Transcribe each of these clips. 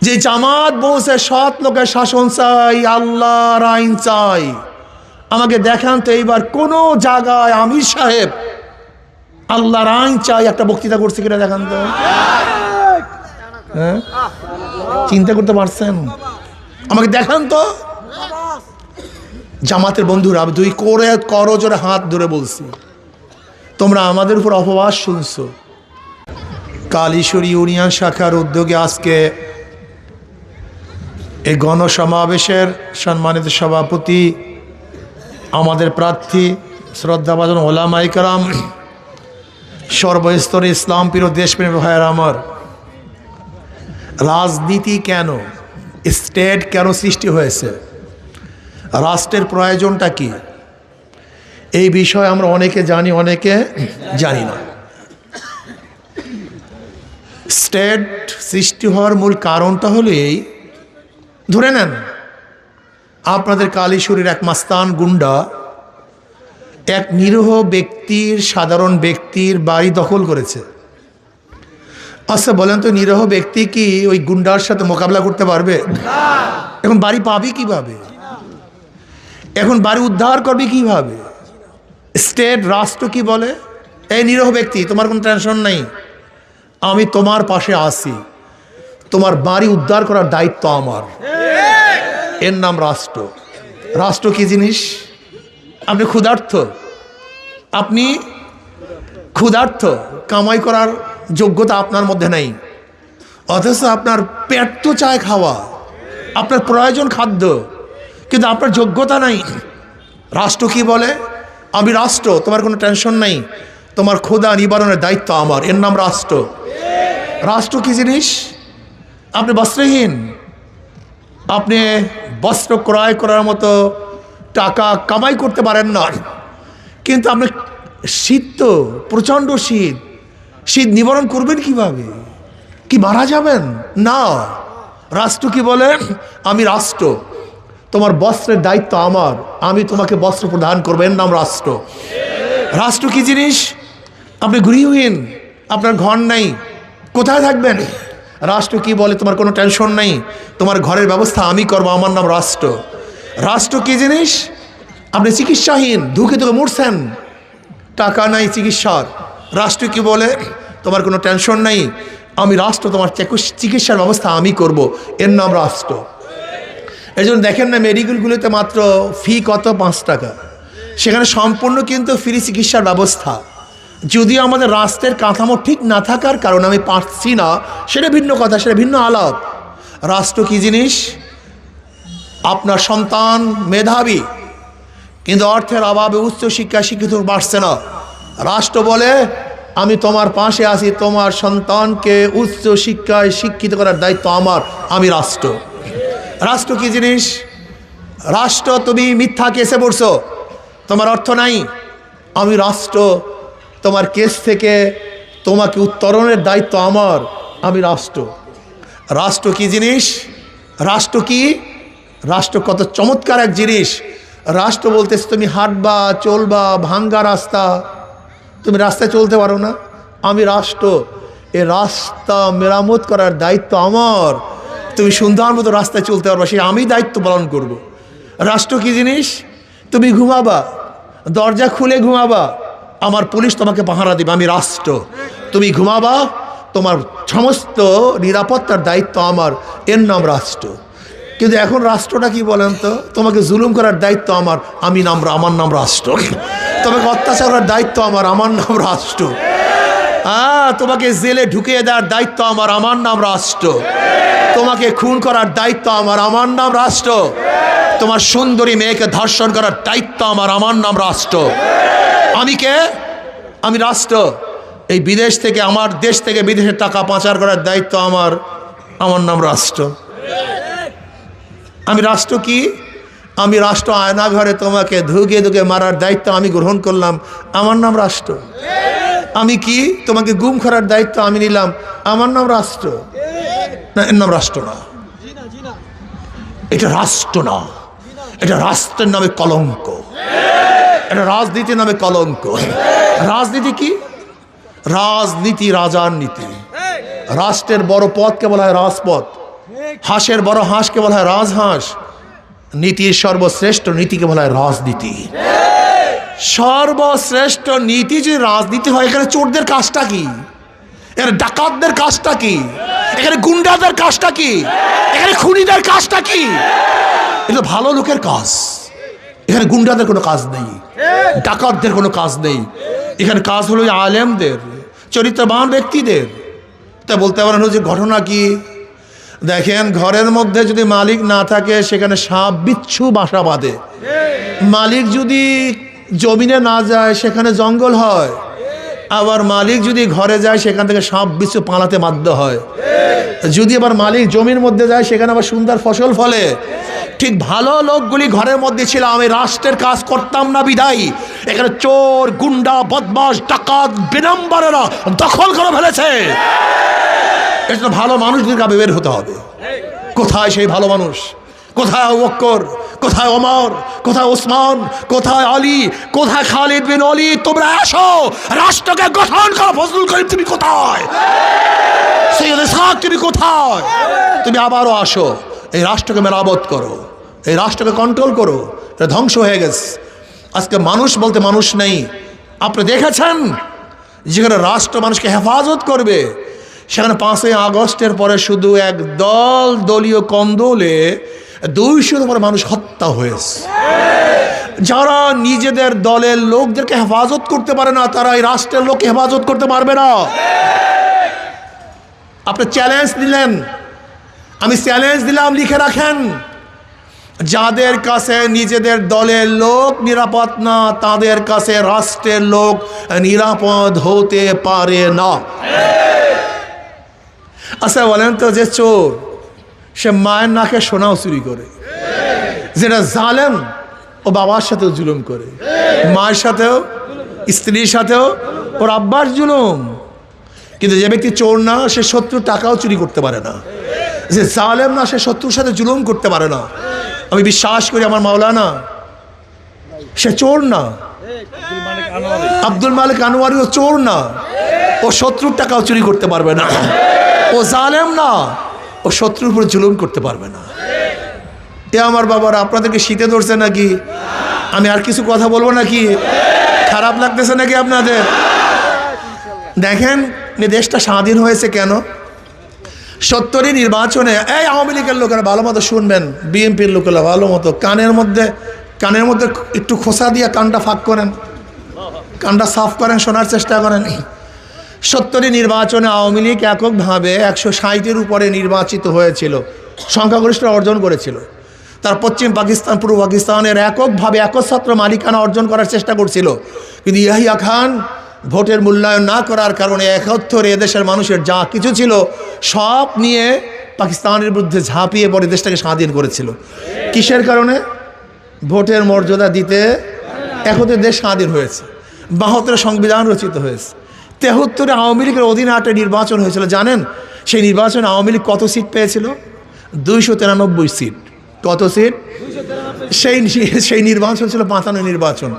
যে জামাত বলছে সৎ লোকের শাসন চাই, আল্লাহর আইন চাই, আমাকে দেখান তো এইবার কোন জায়গায় আমির সাহেব আল্লাহর আইন চাই একটা বক্তৃতা করছে কিনা দেখান তো। হ্যাঁ, চিন্তা করতে পারছেন? আমাকে দেখান তো। জামাতের বন্ধুরা, দুই করে করজোরে হাত ধরে বলছি, তোমরা আমাদের উপর অপবাদ শুনছো। কালীশ্বরী ইউনিয়ন শাখার উদ্যোগে আজকে এই গণসমাবেশের সম্মানিত সভাপতি, আমাদের প্রার্থী, শ্রদ্ধাভাজন ওলামায়ে কেরাম, সর্বস্তরে ইসলাম প্রিয় দেশপ্রেমী ভাইয়ের আমার, রাজনীতি কেন, স্টেট কেন সৃষ্টি হয়েছে, রাষ্ট্রের প্রয়োজনটা কি, এই বিষয়ে আমরা অনেকে জানি, অনেকে জানি না। স্টেট সৃষ্টি হওয়ার মূল কারণটা হলো এই, ধরে নেন আপনাদের কালীশ্বরীর এক মাস্তান গুন্ডা এক নিরীহ ব্যক্তির, সাধারণ ব্যক্তির বাড়ি দখল করেছে। আচ্ছা বলেন তো, নিরীহ ব্যক্তি কি ওই গুন্ডার সাথে মোকাবিলা করতে পারবে? এখন বাড়ি পাবি কিভাবে? এখন বাড়ি উদ্ধার করবে কিভাবে? স্টেট, রাষ্ট্র কি বলে, এই নিরীহ ব্যক্তি তোমার কোনো টেনশন নেই, আমি তোমার পাশে আছি, তোমার বাড়ি উদ্ধার করার দায়িত্ব আমার। এর নাম রাষ্ট্র। রাষ্ট্র কি জিনিস? আপনি ক্ষুধার্ত, আপনি ক্ষুধার্ত, কামাই করার যোগ্যতা আপনার মধ্যে নাই, অথচ আপনার পেট তো চায় খাওয়া, আপনার প্রয়োজন খাদ্য, কিন্তু আপনার যোগ্যতা নাই। রাষ্ট্র কি বলে? আমি রাষ্ট্র, তোমার কোনো টেনশন নাই, তোমার ক্ষুধা নিবারণের দায়িত্ব আমার। এর নাম রাষ্ট্র। রাষ্ট্র কি জিনিস? আপনি বস্ত্রহীন, আপনি বস্ত্র ক্রয় করার মতো টাকা কামাই করতে পারেন না, কিন্তু আপনি শীত, তো প্রচণ্ড শীত, শীত নিবারণ করবেন কিভাবে? কি মারা যাবেন? না। রাষ্ট্র কি বলে? আমি রাষ্ট্র, তোমার বস্ত্রের দায়িত্ব আমার, আমি তোমাকে বস্ত্র প্রদান করবো। এর নাম রাষ্ট্র। রাষ্ট্র কি জিনিস? আপনি গৃহহীন, আপনার ঘর নাই, কোথায় থাকবেন? রাষ্ট্র কি বলে? তোমার কোনো টেনশন নেই, তোমার ঘরের ব্যবস্থা আমি করবো, আমার নাম রাষ্ট্র। রাষ্ট্র কি জিনিস? আপনি চিকিৎসাহীন, ধুকে ধুকে মরছেন, টাকা নাই চিকিৎসার, রাষ্ট্র কি বলে? তোমার কোনো টেনশন নেই, আমি রাষ্ট্র, তোমার চিকিৎসার ব্যবস্থা আমি করব। এর নাম রাষ্ট্র। এই জন্য দেখেন না, মেডিকেলগুলোতে মাত্র ফি কত? 5 টাকা, সেখানে সম্পূর্ণ কিন্তু ফ্রি চিকিৎসার ব্যবস্থা। যদিও আমাদের রাষ্ট্রের কাঠামো ঠিক না থাকার কারণে আমি পারছি না, সেটা ভিন্ন কথা, সেটা ভিন্ন আলাপ। রাষ্ট্র কি জিনিস? আপনার সন্তান মেধাবী, কিন্তু অর্থের অভাবে উচ্চশিক্ষায় শিক্ষিত পারছে না, রাষ্ট্র বলে আমি তোমার পাশে আছি, তোমার সন্তানকে উচ্চ শিক্ষায় শিক্ষিত করার দায়িত্ব আমার, আমি রাষ্ট্র। রাষ্ট্র কি জিনিস? রাষ্ট্র, তুমি মিথ্যা কেসে পড়ছো, তোমার অর্থ নাই, আমি রাষ্ট্র, তোমার কেস থেকে তোমাকে উত্তরণের দায়িত্ব আমার, আমি রাষ্ট্র। রাষ্ট্র কি জিনিস? রাষ্ট্র কি? রাষ্ট্র কত চমৎকার এক জিনিস। রাষ্ট্র বলতেছে তুমি হাঁটবা, চলবা, ভাঙ্গা রাস্তা, তুমি রাস্তায় চলতে পারো না, আমি রাষ্ট্র, এ রাস্তা মেরামত করার দায়িত্ব আমার, তুমি সুন্দর মতো রাস্তায় চলতে পারবা, সে আমি দায়িত্ব পালন করব। রাষ্ট্র কি জিনিস? তুমি ঘুমাবা, দরজা খুলে ঘুমাবা, আমার পুলিশ তোমাকে পাহারা দিবে, আমি রাষ্ট্র। তুমি ঘুমাবা, তোমার সমস্ত নিরাপত্তার দায়িত্ব আমার, এর নাম রাষ্ট্র। কিন্তু এখন রাষ্ট্রটা কি বলেন তো? তোমাকে জুলুম করার দায়িত্ব আমার, আমার নাম রাষ্ট্র। তোমাকে অত্যাচার করার দায়িত্ব আমার নাম রাষ্ট্র। তোমাকে জেলে ঢুকিয়ে দেওয়ার দায়িত্ব আমার নাম রাষ্ট্র। তোমাকে খুন করার দায়িত্ব আমার নাম রাষ্ট্র। তোমার সুন্দরী মেয়েকে ধর্ষণ করার দায়িত্ব আমার নাম রাষ্ট্র। আমি কে? আমি রাষ্ট্র। এই বিদেশ থেকে, আমার দেশ থেকে বিদেশের টাকা পাচার করার দায়িত্ব আমার নাম রাষ্ট্র। আমি রাষ্ট্র কি? আমি রাষ্ট্র। আয়না ঘরে তোমাকে ধুকে ধুকে মারার দায়িত্ব আমি গ্রহণ করলাম, আমার নাম রাষ্ট্র। আমি কি? তোমাকে গুম করার দায়িত্ব আমি নিলাম, আমার নাম রাষ্ট্র। না, এর নাম রাষ্ট্র না, এটা রাষ্ট্র না, এটা রাষ্ট্রের নামে কলঙ্ক, এটা রাজনীতির নামে কলঙ্ক। রাজনীতি কি? রাজনীতি রাজার নীতি। রাষ্ট্রের বড় পথকে বলা হয় রাজপথ, হাঁসের বড় হাঁসকে বলা হয় রাজহাঁস, নীতির সর্বশ্রেষ্ঠ নীতিকে বলা হয় রাজনীতি। সর্বশ্রেষ্ঠ নীতি যদি রাজনীতি হয়, এখানে চোরদের কাজটা কি? এখানে ডাকাতদের কাজটা কি? এখানে গুন্ডাদের কাজটা কি? এখানে খুনিদের কাজটা কি? এটা ভালো লোকের কাজ। এখানে গুন্ডাদের কোনো কাজ নেই, ডাকাতদের কোনো কাজ নেই। এখানে কাজ হলো আলেমদের, চরিত্রবান ব্যক্তিদের। তা বলতে পারেন যে ঘটনা কি? দেখেন, ঘরের মধ্যে যদি মালিক না থাকে সেখানে সাপ বিচ্ছু বাসা বাঁধে। মালিক যদি জমিনে না যায় সেখানে জঙ্গল হয়। আবার মালিক যদি ঘরে যায় সেখান থেকে সাপ বিচ্ছু পালাতে বাধ্য হয়। যদি আবার মালিক জমির মধ্যে যায় সেখানে আবার সুন্দর ফসল ফলে। ঠিক ভালো লোকগুলি ঘরের মধ্যে ছিল, আমি রাষ্ট্রের কাজ করতাম না বিদায়ী এখানে চোর, গুন্ডা, বদমাশ, ডাকাত, বেনাম্বারেরা দখল করে ফেলেছে। এটা ভালো মানুষদেরকে বের হতে হবে। কোথায় সেই ভালো মানুষ? কোথায় আবু বকর? কোথায় ওমর? কোথায় ওসমান? কোথায় আলী? কোথায় খালিদ বিন ওয়ালিদ? তোমরা আসো, রাষ্ট্রকে গঠন করো। ফজলুল করিম তুমি কোথায়? সৈয়দ ইসহাক তুমি কোথায়? তুমি আবারও আসো, এই রাষ্ট্রকে মেরামত করো, এই রাষ্ট্রকে কন্ট্রোল করো। এটা ধ্বংস হয়ে গেছে। আজকে মানুষ বলতে মানুষ নেই। আপনি দেখেছেন যেখানে রাষ্ট্র মানুষকে হেফাজত করবে সেখানে 5ই আগস্টের পরে শুধু এক দলীয় কন্দলে 200-র উপরে মানুষ হত্যা হয়েছে। যারা নিজেদের দলের লোকদেরকে হেফাজত করতে পারে না, তারা এই রাষ্ট্রের লোককে হেফাজত করতে পারবে না। আপনি চ্যালেঞ্জ দিলেন, আমি চ্যালেঞ্জ দিলাম, লিখে রাখেন, যাদের কাছে নিজেদের দলের লোক নিরাপদ না তাদের কাছে রাষ্ট্রের লোক নিরাপদ হতে পারে না। আচ্ছা বলেন তো, যে চোর সে মায়ের নাকে সোনাও চুরি করে, যেটা জালেম ও বাবার সাথেও জুলুম করে, মায়ের সাথেও, স্ত্রীর সাথেও, ওর আব্বার জুলুম। কিন্তু যে ব্যক্তি চোর না, সে শত্রুর টাকাও চুরি করতে পারে না। যে জালেম না, সে শত্রুর সাথে জুলুম করতে পারে না। আমি বিশ্বাস করি আমার মাওলানা সে চোর না, আব্দুল মালিক আনোয়ারিও চোর না, ও শত্রুর টাকাও চুরি করতে পারবে না। ও জালেম না, ও শত্রুর উপরে জুলুম করতে পারবে না। এ আমার বাবারা, আপনাদেরকে শীতে ধরছে নাকি? আমি আর কিছু কথা বলবো নাকি? খারাপ লাগতেছে নাকি আপনাদের? দেখেন দেশটা স্বাধীন হয়েছে কেন? 70 নির্বাচনে এই আওয়ামী লীগের লোকেরা ভালো মতো শুনবেন, বিএনপির লোকেরা ভালো মতো কানের মধ্যে একটু খোসা দিয়ে কানটা ফাঁক করেন, কানটা সাফ করেন, শোনার চেষ্টা করেন। 70 নির্বাচনে আওয়ামী লীগ এককভাবে 160-এর উপরে নির্বাচিত হয়েছিল, সংখ্যাগরিষ্ঠ অর্জন করেছিল। তার পশ্চিম পাকিস্তান, পূর্ব পাকিস্তানের এককভাবে একচ্ছত্র মালিকানা অর্জন করার চেষ্টা করছিল। কিন্তু ইয়াহিয়া খান ভোটের মূল্যায়ন না করার কারণে 71 এদেশের মানুষের যা কিছু ছিল সব নিয়ে পাকিস্তানের বিরুদ্ধে ঝাঁপিয়ে পড়ে দেশটাকে স্বাধীন করেছিল। কিসের কারণে? ভোটের মর্যাদা দিতে 71 দেশ স্বাধীন হয়েছে। 72 সংবিধান রচিত হয়েছে। 73-এ আওয়ামী লীগের অধীনে একটা নির্বাচন হয়েছিল। জানেন সেই নির্বাচনে আওয়ামী লীগ কত সিট পেয়েছিল? 293 সিট। কত সিট? সেই নির্বাচন ছিল 55 নির্বাচন।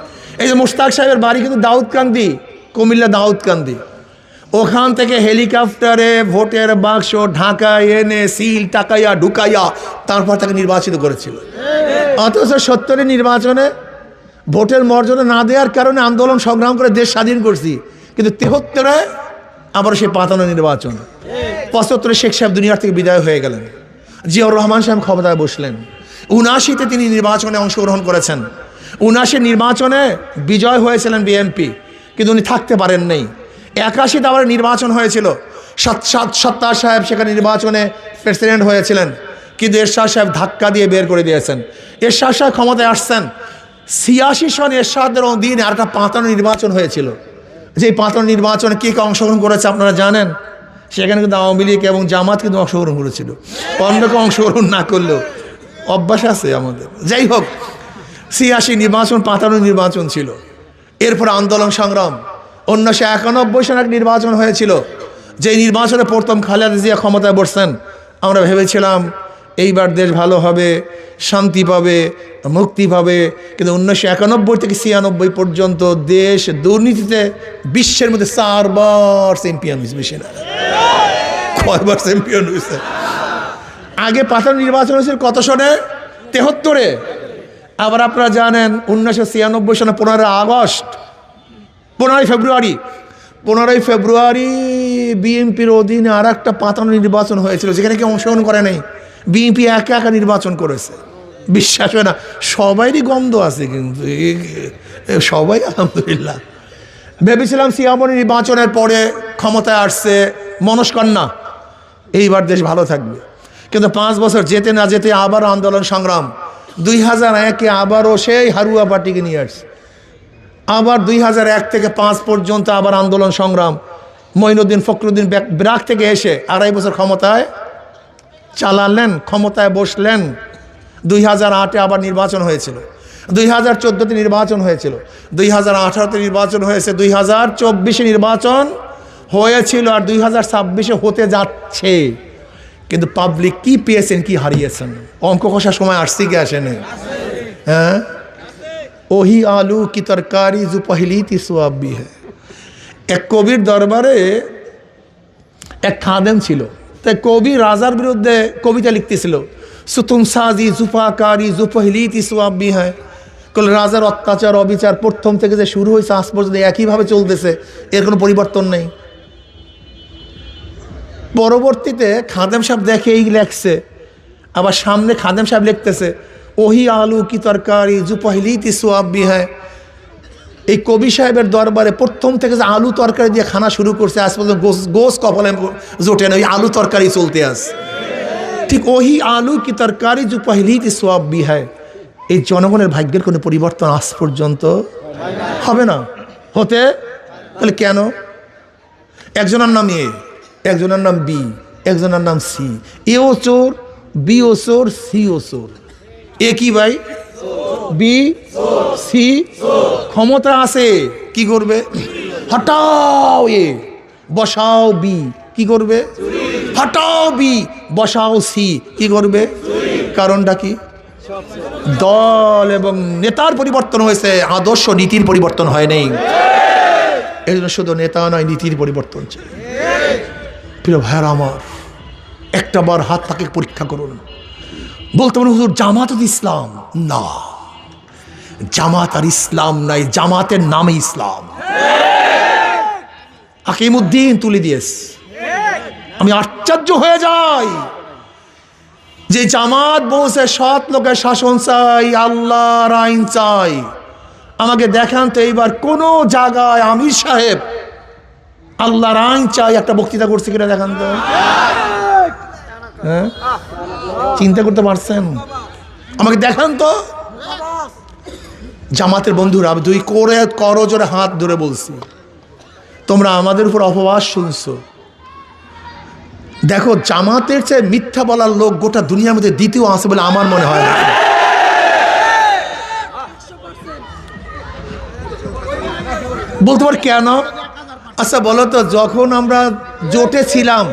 এই যে মোশতাক সাহেবের বাড়ি কিন্তু দাউদকান্দি, কুমিল্লা দাউদকান্দি। ওখান থেকে হেলিকপ্টারে ভোটের বাক্স ঢাকায় এনে সিল টাকাইয়া ঢুকাইয়া তারপর তাকে নির্বাচিত করেছিল। অথচ 70 নির্বাচনে ভোটের মর্যাদা না দেওয়ার কারণে আন্দোলন সংগ্রাম করে দেশ স্বাধীন করছি। কিন্তু 73-এ আবার সেই 55 নির্বাচন। 75-এ শেখ সাহেব দুনিয়ার থেকে বিদায় হয়ে গেলেন, জিয়াউর রহমান সাহেব ক্ষমতায় বসলেন। 79-তে তিনি নির্বাচনে অংশগ্রহণ করেছেন। 79 নির্বাচনে বিজয় হয়েছিলেন বিএনপি, কিন্তু উনি থাকতে পারেন নাই। 81-তে আবার নির্বাচন হয়েছিল। সত্তার সাহেব সেখানে নির্বাচনে প্রেসিডেন্ট হয়েছিলেন, কিন্তু এরশাদ সাহেব ধাক্কা দিয়ে বের করে দিয়েছেন। এরশাদ সাহেব ক্ষমতায় আসছেন। 86 সনে এরশাদের অধীনে আর একটা 55 নির্বাচন হয়েছিল। যে 55 নির্বাচনে কে কে অংশগ্রহণ করেছে আপনারা জানেন? সেখানে কিন্তু আওয়ামী লীগ এবং জামাত কিন্তু অংশগ্রহণ করেছিল। অন্যকে অংশগ্রহণ না করলেও অভ্যাস আছে আমাদের। যাই হোক, 86 নির্বাচন 55 নির্বাচন ছিল। এরপর আন্দোলন সংগ্রাম। 1991 সালে এক নির্বাচন হয়েছিল, যে নির্বাচনে প্রথম খালেদা জিয়া ক্ষমতায় বসছেন। আমরা ভেবেছিলাম এইবার দেশ ভালো হবে, শান্তি পাবে, মুক্তি পাবে। কিন্তু 1991 থেকে 96 পর্যন্ত দেশ দুর্নীতিতে বিশ্বের মধ্যে 4 বার চ্যাম্পিয়ন হয়েছে। বেশি না, কয়বার চ্যাম্পিয়ন হয়েছে? আগে পাতানো নির্বাচন হয়েছিল কত সনে? 73-এ। আবার আপনারা জানেন 1996 সনে 15 আগস্ট, 15 ফেব্রুয়ারি, 15 ফেব্রুয়ারি বিএনপির অধীনে আর একটা পাতানো নির্বাচন হয়েছিল, যেখানে কেউ অংশগ্রহণ করে নাই। বিএনপি একা একা নির্বাচন করেছে। বিশ্বাস হয় না, সবাইরই গন্ধ আছে, কিন্তু সবাই আলহামদুলিল্লাহ। ভেবেছিলাম সিয়ামনি নির্বাচনের পরে ক্ষমতায় আসছে মনস্কন্যা, এইবার দেশ ভালো থাকবে। কিন্তু 5 বছর যেতে না যেতে আবার আন্দোলন সংগ্রাম। 2001-এ আবারও সেই হারুয়া পার্টিকে নিয়ে আসছে। আবার 2001 থেকে 5 পর্যন্ত আবার আন্দোলন সংগ্রাম। মঈনুদ্দিন ফখরুদ্দিন ব্রাক থেকে এসে 2.5 বছর ক্ষমতায় চালালেন, ক্ষমতায় বসলেন। 2008-এ আবার নির্বাচন হয়েছিল, 2014-তে নির্বাচন হয়েছিল, 2018-তে নির্বাচন হয়েছে, 2024-এ নির্বাচন হয়েছিল, আর 2026-এ হতে যাচ্ছে। কিন্তু পাবলিক কি পেয়েছেন, কি হারিয়েছেন? অঙ্ক কষার সময় আসছে কি আসেনি? হ্যাঁ, ওহি আলু কি তরকারি জু পহলি তি সোয়াব ভি হ্যায়। এক কবির দরবারে এক খাদেম ছিল, তাই কবি রাজার বিরুদ্ধে কবিতা লিখতেছিল, সুতুমসাজি জুফাকারি জু পহলি তি সোয়াব ভি হ্যায়। কল রাজার অত্যাচার অবিচার প্রথম থেকে যে শুরু হয়েছে আজ পর্যন্ত একইভাবে চলতেছে, এর কোনো পরিবর্তন নেই। পরবর্তীতে খাদেম সাহেব দেখে এই লেখছে, আবার সামনে খাদেম সাহেব লিখতেছে ওহি আলু কি তরকারি জু পহলি তি সোয়াব ভি হ্যায়। এই কবি সাহেবের দরবারে প্রথম থেকে যে আলু তরকারি দিয়ে খানা শুরু করছে, আজ পর্যন্ত গোস কপালে জোটে না, ওই আলু তরকারি চলতে আছে। ঠিক ওহি আলু কি তরকারি জু পহলি তি সোয়াব ভি হ্যায়। এই জনগণের ভাগ্যের কোনো পরিবর্তন আজ পর্যন্ত হবে না, হতে তাহলে কেন? একজনের নাম এ, একজনের নাম বি, একজনের নাম সি। এও চোর, বিও চোর, সিও চোর। এ কি ভাই? B, C. ক্ষমতা আছে, কি করবে? হটাও এ, বসাও বি, কি করবে? হটাও বি, বসাও সি, কি করবে? কারণটা কি? দল এবং নেতার পরিবর্তন হয়েছে, আদর্শ নীতির পরিবর্তন হয় নাই। এই জন্য শুধু নেতা নয়, নীতির পরিবর্তন চাই। প্রিয় ভাইয়ারা আমার, একটা বার হাত তাকে পরীক্ষা করুন। বলতে পারেন হুজুর জামাত ইসলাম না, জামাত আর ইসলাম নাই, জামাতের নামে ইসলাম। হাকিমউদ্দিন তুলে দিয়েছে। আমি আশ্চর্য হয়ে যাই যে জামাত বলছে সৎ লোকের শাসন চাই, আল্লাহর আইন চাই। আমাকে দেখান তো এইবার কোন জায়গায় আমির সাহেব আল্লাহর আইন চাই একটা বক্তৃতা করছে কিনা, দেখান তো। হ্যাঁ, চিন্তা করতে পারছেন? আমাকে দেখান তো। জামাতের বন্ধুরা, দুই করে করো জোরে হাত ধরে বলছি, তোমরা আমাদের উপর অপবাদ শুনছো। দেখো, জামাতের চেয়ে মিথ্যা বলার লোক গোটা দুনিয়ার মধ্যে দ্বিতীয় আছে বলে আমার মনে হয় না। বলতে পার কেন? আচ্ছা বলো তো, যখন আমরা জোটে ছিলাম,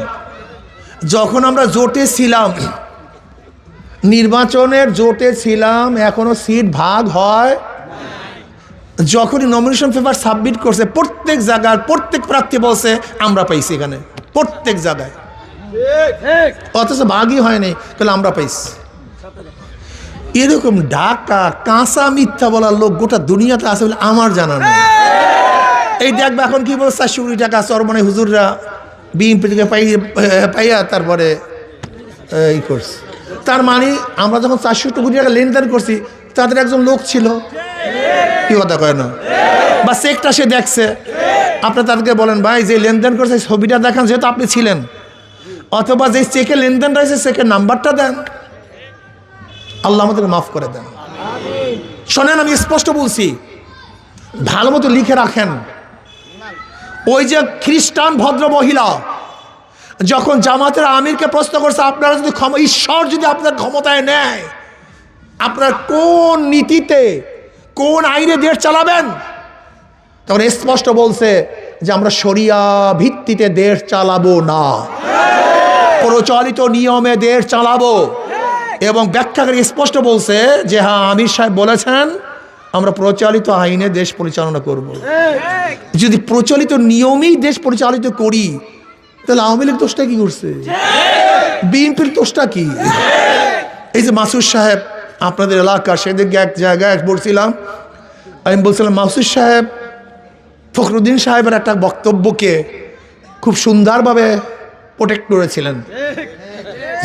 নির্বাচনের জোটে ছিলাম, এখনো সিট ভাগ হয়। যখনই নমিনেশন পেপার সাবমিট করছে, প্রত্যেক জায়গার প্রত্যেক প্রার্থী বলছে আমরা পাইছি এখানে, প্রত্যেক জায়গায়, অথচ ভাগই হয় নাই, তাহলে আমরা পাইছি। এরকম ঢাকা কাঁচা মিথ্যা বলার লোক গোটা দুনিয়াতে আছে বলে আমার জানা নেই। এই দেখবে এখন কি বলছে, 400 কোটি টাকা চরমনে হুজুররা বিএনপি থেকে পাইয়া তারপরে এই করছে। তার মানে আমরা যখন 400 কোটি টাকা লেনদেন করছি, তাদের একজন লোক ছিল, কি কথা কয় না, বা চেকটা সে দেখছে। আপনি তাদেরকে বলেন ভাই যে লেনদেন করছে ছবিটা দেখান, যেহেতু আপনি ছিলেন, অথবা যে চেকে লেনদেন রয়েছে চেকের নাম্বারটা দেন। আল্লাহ আমাদেরকে মাফ করে দেন। শোনেন, আমি স্পষ্ট বলছি, ভালো মতো লিখে রাখেন। ওই যে খ্রিস্টান ভদ্র মহিলা যখন জামাতের আমিরকে প্রশ্ন করছে, আপনারা যদি ঈশ্বর যদি আপনার ক্ষমতায় নেয়, আপনার কোন নীতিতে কোন আইনে দেশ চালাবেন? তখন স্পষ্ট বলছে যে আমরা শরিয়া ভিত্তিতে দেশ চালাবো না, প্রচলিত নিয়মে দেশ চালাবো। এবং ব্যাখ্যাকারী স্পষ্ট বলছে যে হ্যাঁ, আমির সাহেব বলেছেন আমরা প্রচলিত আইনে দেশ পরিচালনা করব। যদি প্রচলিত নিয়মেই দেশ পরিচালিত করি, তাহলে আওয়ামী লীগ দোষটা কি করছে? বিএনপির দোষটা কি? এই যে মাসুদ সাহেব আপনাদের এলাকা, সেদিকে এক জায়গায় বলছিলাম, আমি বলছিলাম মাসুদ সাহেব ফখরুদ্দিন সাহেবের একটা বক্তব্যকে খুব সুন্দরভাবে প্রোটেক্ট করেছিলেন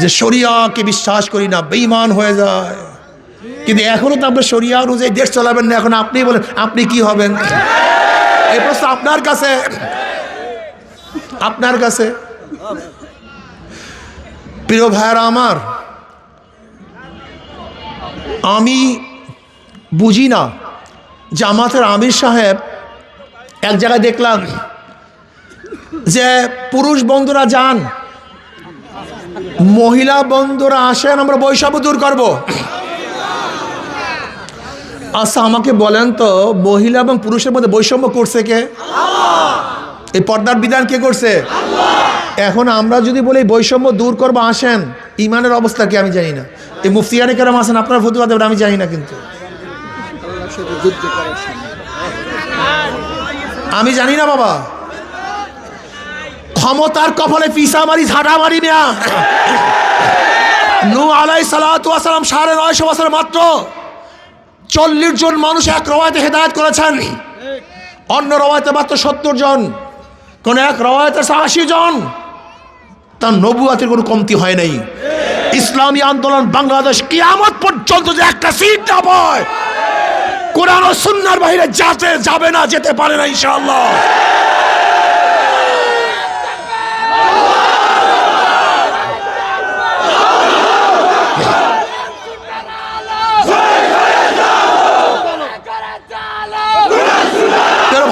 যে শরিয়াকে বিশ্বাস করি না, বেঈমান হয়ে যায়। কিন্তু এখনো তো আপনার শরিয়া অনুযায়ী দেশ চালাবেন না, এখন আপনি বলেন আপনি কি হবেন? এই প্রশ্ন আপনার কাছে, আপনার কাছে। প্রিয় ভাইয়েরা আমার, আমি বুঝি না জামাতের আমির সাহেব এক জায়গায় দেখলাম যে পুরুষ বন্ধুরা যান, মহিলা বন্ধুরা আসেন, আমরা বৈষম্য দূর করব। আচ্ছা আমাকে বলেন তো, মহিলা এবং পুরুষের মধ্যে বৈষম্য করছে কে? এই পর্দার বিধান কে করছে? এখন আমরা যদি বলি বৈষম্য দূর করবো, আসেন, ইমানের অবস্থা কি আমি জানি না। এই মুফতিয়ানে কেরাম আসেন, আপনার ফতুয়া দেবেন আমি জানি না, কিন্তু আমি জানি না বাবা। ক্ষমতার কপালে পিসা মারি, ঝাঁটা মারি না। নূহ আলাইহিস সালাতু ওয়াস সালাম 950 বছর মাত্র 40 জন মানুষ এক রওয়ায়াতে হেদায়েত করেছেন, অন্য রওয়ায়াতে মাত্র 70 জন, কোন এক রওয়ায়াতে 80 জন। তার নবুয়াতের কোনো কমতি হয় নাই। ইসলামী আন্দোলন বাংলাদেশ কিয়ামত পর্যন্ত যে একটা সিট না পায়, কোরআন ও সুন্নাহর বাইরে যাবে না, যেতে পারে না ইনশাআল্লাহ।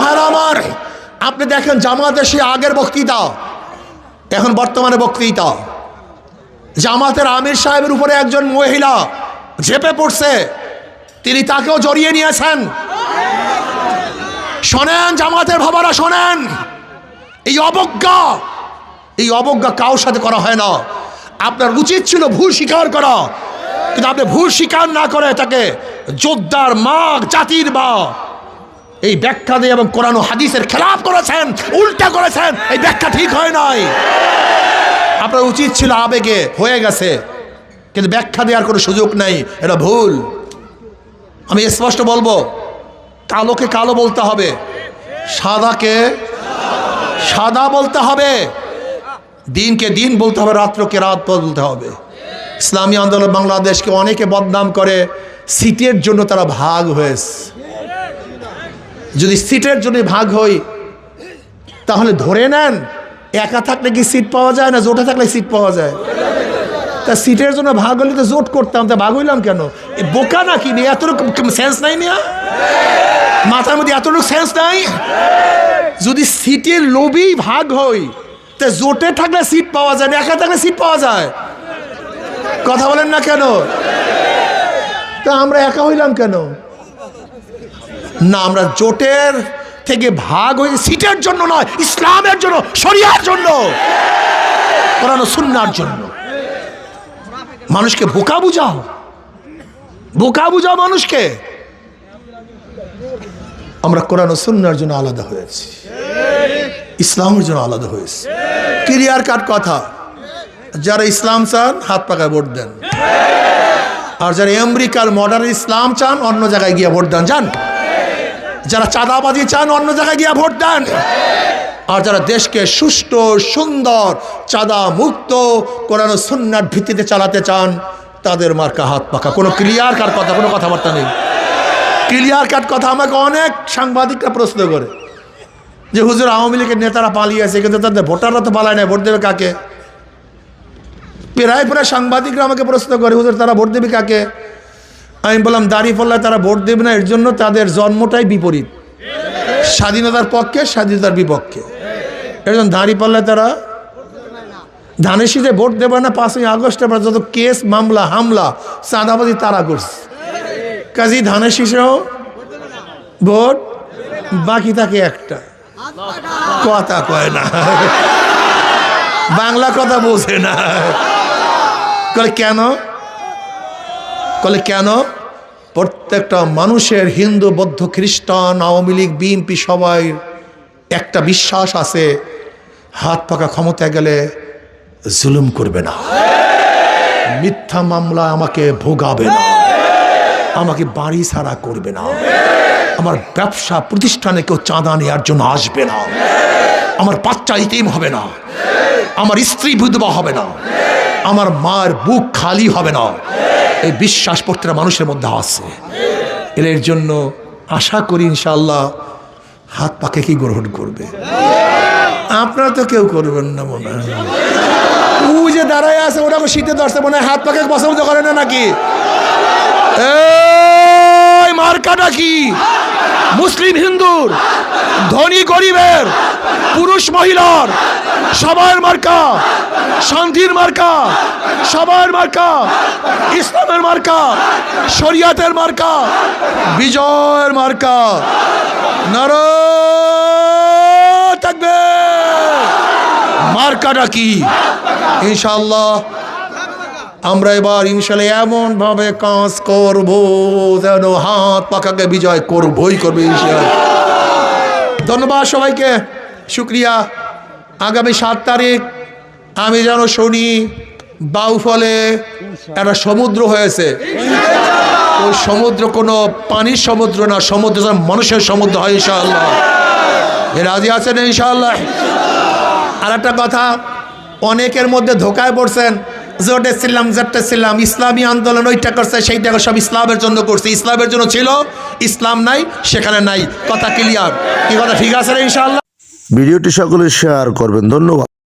ভাইরা আমার, আপনি দেখেন জামাতের সে আগের বক্তৃতা, এখন বর্তমানে বক্তৃতা। জামাতের আমির সাহেবের উপরে একজন মহিলা ঝেপে পড়ছে, তিনি তাকেও জড়িয়ে নিয়েছেন। শোনেন জামাতের ভাবারা, শোনেন, এই অবজ্ঞা কারোর সাথে করা হয় না। আপনার উচিত ছিল ভুল স্বীকার করা, কিন্তু আপনি ভুল স্বীকার না করে তাকে যোদ্ধার মা, জাতির মা এই ব্যাখ্যা দিয়ে এবং কোরআন ও হাদিসের খেলাফ করেছেন, উল্টা করেছেন। এই ব্যাখ্যা ঠিক হয় নাই। আপনার উচিত ছিল, আবেগে হয়ে গেছে, কিন্তু ব্যাখ্যা দেওয়ার কোনো সুযোগ নাই, এটা ভুল। আমি স্পষ্ট বলবো, কালোকে কালো বলতে হবে, সাদাকে সাদা বলতে হবে, দিনকে দিন বলতে হবে, রাত্রকে রাত বলতে হবে। ইসলামী আন্দোলন বাংলাদেশকে অনেকে বদনাম করে সিটের জন্য তারা ভাগ হয়েছে। যদি সিটের জন্য ভাগ হই, তাহলে ধরে নেন একা থাকলে কি সিট পাওয়া যায় না, জোটে থাকলে সিট পাওয়া যায়? তা সিটের জন্য ভাগ হলে তো জোট করতাম, তা ভাগ হইলাম কেন? বোকা নাকি? এতটুকু সেন্স নাই মিয়া, মাথার মধ্যে এতটুকু সেন্স নাই? যদি সিটের লোভেই ভাগ হই, তা জোটে থাকলে সিট পাওয়া যায় না, একা থাকলে সিট পাওয়া যায়? কথা বলেন না কেন? তা আমরা একা হইলাম কেন? না, আমরা জোটের থেকে ভাগ হয়ে সিটের জন্য নয়, ইসলামের জন্য, শরিয়ার জন্য, কোরআন ও সুন্নাহর জন্য। মানুষকে বোকা বুঝাও, বোকা বুঝাও মানুষকে। আমরা কোরআন ও সুন্নাহর জন্য আলাদা হয়েছি, ইসলামের জন্য আলাদা হয়েছি। ক্লিয়ার কাট কথা। যারা ইসলাম চান হাত পাকায় ভোট দেন, আর যারা আমেরিকার মডার্ন ইসলাম চান অন্য জায়গায় গিয়ে ভোট দেন। যান। যারা চাঁদাবাজি চান অন্য জায়গায় গিয়ে ভোট দেন। আর যারা দেশকে সুষ্ঠু, সুন্দর, চাঁদা মুক্ত, কোরআন ও সুন্নাহর ভিত্তিতে চালাতে চান, তাদের মার্কা হাত পাকা। কোনো ক্লিয়ার কাট কথা, কোনো কথাবার্তা নেই। ক্লিয়ার কাট কথা। আমাকে অনেক সাংবাদিকরা প্রশ্ন করে যে হুজুর আওয়ামী লীগের নেতারা পালিয়েছে, কিন্তু তাদের ভোটাররা তো পালায় না, ভোট দেবে কাকে? প্রায় সাংবাদিকরা আমাকে প্রশ্ন করে, হুজুর তারা ভোট দেবে কাকে? আমি বললাম, দাঁড়িপাল্লায় তারা ভোট দেবে না, এর জন্য তাদের জন্মটাই বিপরীত, স্বাধীনতার পক্ষে, স্বাধীনতার বিপক্ষে। এর জন্য দাঁড়িপাল্লায় তারা ধানের শীষে ভোট দেবে না। 5ই আগস্টে যত কেস, মামলা, হামলা, চাঁদাবাজি তারা করছে, কাজী ধানের শীষেও ভোট বাকি থাকে একটা। কথা কয় না, বাংলা কথা বোঝে না। কেন? কেন? প্রত্যেকটা মানুষের, হিন্দু, বৌদ্ধ, খ্রিস্টান, আওয়ামী লীগ, বিএনপি, সবাই একটা বিশ্বাস আছে, হাত পাকা ক্ষমতায় গেলে জুলুম করবে না। মিথ্যা মামলা আমাকে ভোগাবে না, আমাকে বাড়ি ছাড়া করবে না, আমার ব্যবসা প্রতিষ্ঠানে কেউ চাঁদা নেওয়ার জন্য আসবে না, আমার বাচ্চা ইতিম হবে না, আমার স্ত্রী বিধবা হবে না, আমার মার বুক খালি হবে না। এই বিশ্বাস প্রত্যেকটা মানুষের মধ্যে আছে। এর জন্য আশা করি ইনশাআল্লাহ হাত পাকে কি গ্রহণ করবে। আপনারা তো কেউ করবেন না মনে হয়। ও যে দাঁড়ায় আছে ওটা শীতে ধরছে মনে হয় হাত পাকে পছন্দ করে না নাকি? এই মার্কাটা কি? মুসলিম হিন্দুর, ধনী গরিবের, পুরুষ মহিলার, সবার মার্কা, শান্তির মার্কা, সবার মার্কা, ইসলামের মার্কা, শরিয়াতের মার্কা, বিজয়ের মার্কা। নারায়ে তাকবীর। মার্কাটা কি? ইনশাআল্লাহ আমরা এবার ইনশাআল্লাহ এমন ভাবে কাজ করব যেন হাত পাকাকে বিজয় করবই করবে ইনশাআল্লাহ। ধন্যবাদ সবাইকে, শুক্রিয়া। আগামী 7 তারিখ আমি যেন শুনি বাউফলে একটা সমুদ্র হয়েছে। ওই সমুদ্র কোনো পানির সমুদ্র না, সমুদ্র যেন মানুষের সমুদ্র হয় ইনশাআল্লাহ। রাজি আছেন ইনশাআল্লাহ? আর একটা কথা, অনেকের মধ্যে ধোকায় পড়ছেন, জোটেছিলাম ইসলামী আন্দোলন ওইটা করছে সেইটা সব ইসলামের জন্য করছে, ইসলামের জন্য ছিল, ইসলাম নাই সেখানে নাই। কথা ক্লিয়ার? কি কথা ঠিক আছে ইনশাআল্লাহ? ভিডিওটি সকলে শেয়ার করবেন। ধন্যবাদ।